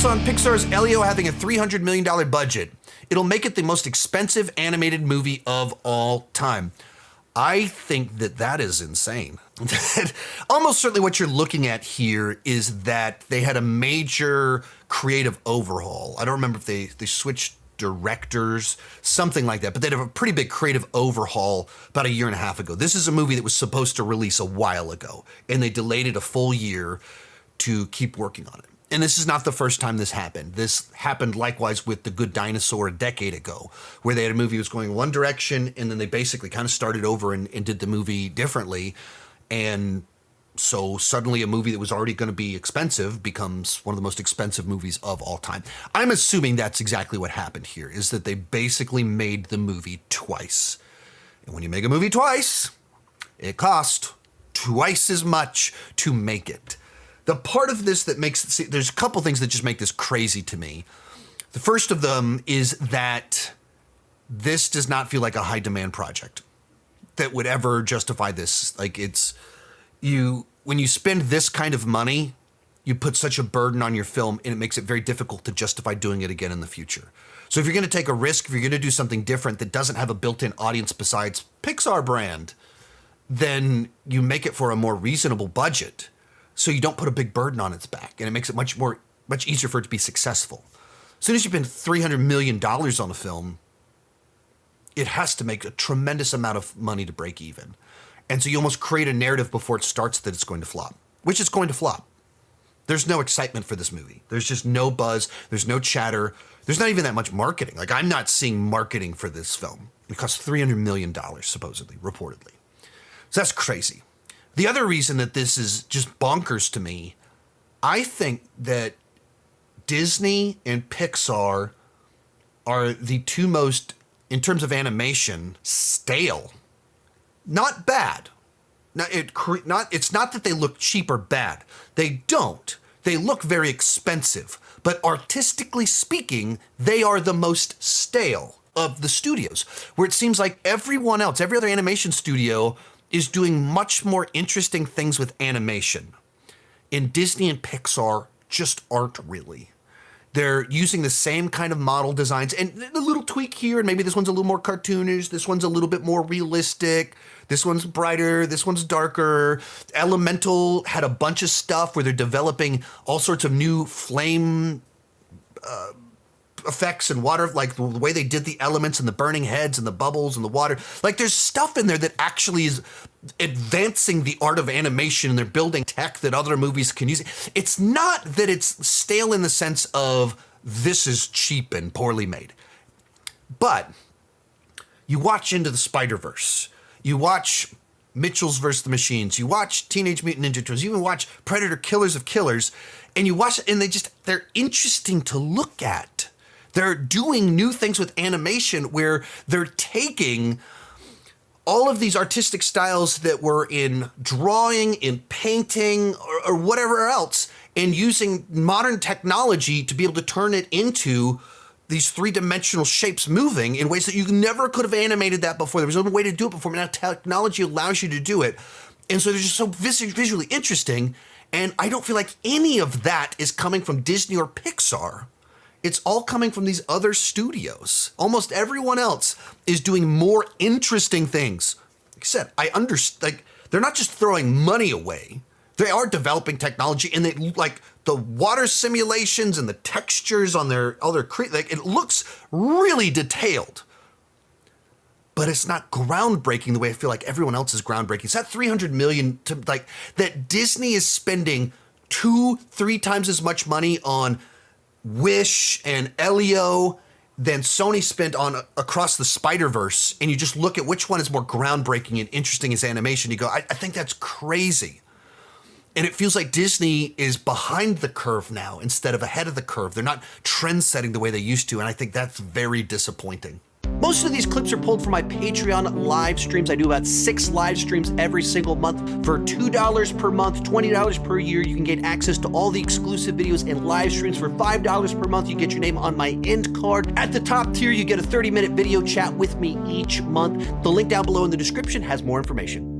thoughts on Pixar's Elio having a $300 million budget? It'll make it the most expensive animated movie of all time. I think that is insane. Almost certainly what you're looking at here is that they had a major creative overhaul. I don't remember if they switched directors, something like that, but they had a pretty big creative overhaul about a year and a half ago. This is a movie that was supposed to release a while ago, and they delayed it a full year to keep working on it. And this is not the first time this happened. This happened likewise with The Good Dinosaur a decade ago, where they had a movie that was going one direction, and then they basically kind of started over and did the movie differently. And so suddenly a movie that was already going to be expensive becomes one of the most expensive movies of all time. I'm assuming that's exactly what happened here, is that they basically made the movie twice. And when you make a movie twice, it costs twice as much to make it. The part of this that makes it, there's a couple things that just make this crazy to me. The first of them is that this does not feel like a high demand project that would ever justify this. Like when you spend this kind of money, you put such a burden on your film and it makes it very difficult to justify doing it again in the future. So if you're going to take a risk, if you're going to do something different that doesn't have a built-in audience besides Pixar brand, then you make it for a more reasonable budget. So you don't put a big burden on its back, and it makes it much easier for it to be successful. As soon as you spend $300 million on a film, it has to make a tremendous amount of money to break even. And so you almost create a narrative before it starts that it's going to flop, which it's going to flop. There's no excitement for this movie. There's just no buzz. There's no chatter. There's not even that much marketing. Like, I'm not seeing marketing for this film. It costs $300 million, supposedly, reportedly. So that's crazy. The other reason that this is just bonkers to me, I think that Disney and Pixar are the two most, in terms of animation, stale. Not bad. Now, it's not that they look cheap or bad. They don't. They look very expensive. But artistically speaking, they are the most stale of the studios, where it seems like everyone else, every other animation studio is doing much more interesting things with animation. And Disney and Pixar just aren't really. They're using the same kind of model designs and a little tweak here, and maybe this one's a little more cartoonish, this one's a little bit more realistic, this one's brighter, this one's darker. Elemental had a bunch of stuff where they're developing all sorts of new flame effects and water, like the way they did the elements and the burning heads and the bubbles and the water. Like, there's stuff in there that actually is advancing the art of animation, and they're building tech that other movies can use. It's not that it's stale in the sense of this is cheap and poorly made. But you watch Into the Spider-Verse, you watch Mitchell's vs. the Machines, you watch Teenage Mutant Ninja Turtles, you even watch Predator Killers of Killers, and you watch it and they're interesting to look at. They're doing new things with animation where they're taking all of these artistic styles that were in drawing, in painting, or whatever else, and using modern technology to be able to turn it into these three-dimensional shapes moving in ways that you never could have animated that before. There was no way to do it before, but now technology allows you to do it. And so they're just so visually interesting, and I don't feel like any of that is coming from Disney or Pixar. It's all coming from these other studios. Almost everyone else is doing more interesting things. Like I said, I understand, like, they're not just throwing money away. They are developing technology, and they, like, the water simulations and the textures on like, it looks really detailed. But it's not groundbreaking the way I feel like everyone else is groundbreaking. It's that $300 million that Disney is spending 2-3 times as much money on Wish and Elio than Sony spent on Across the Spider-Verse, and you just look at which one is more groundbreaking and interesting as animation, you go, I think that's crazy. And it feels like Disney is behind the curve now instead of ahead of the curve. They're not trend-setting the way they used to, and I think that's very disappointing. Most of these clips are pulled from my Patreon live streams. I do about 6 live streams every single month. For $2 per month, $20 per year, you can get access to all the exclusive videos and live streams. For $5 per month, you get your name on my end card. At the top tier, you get a 30-minute video chat with me each month. The link down below in the description has more information.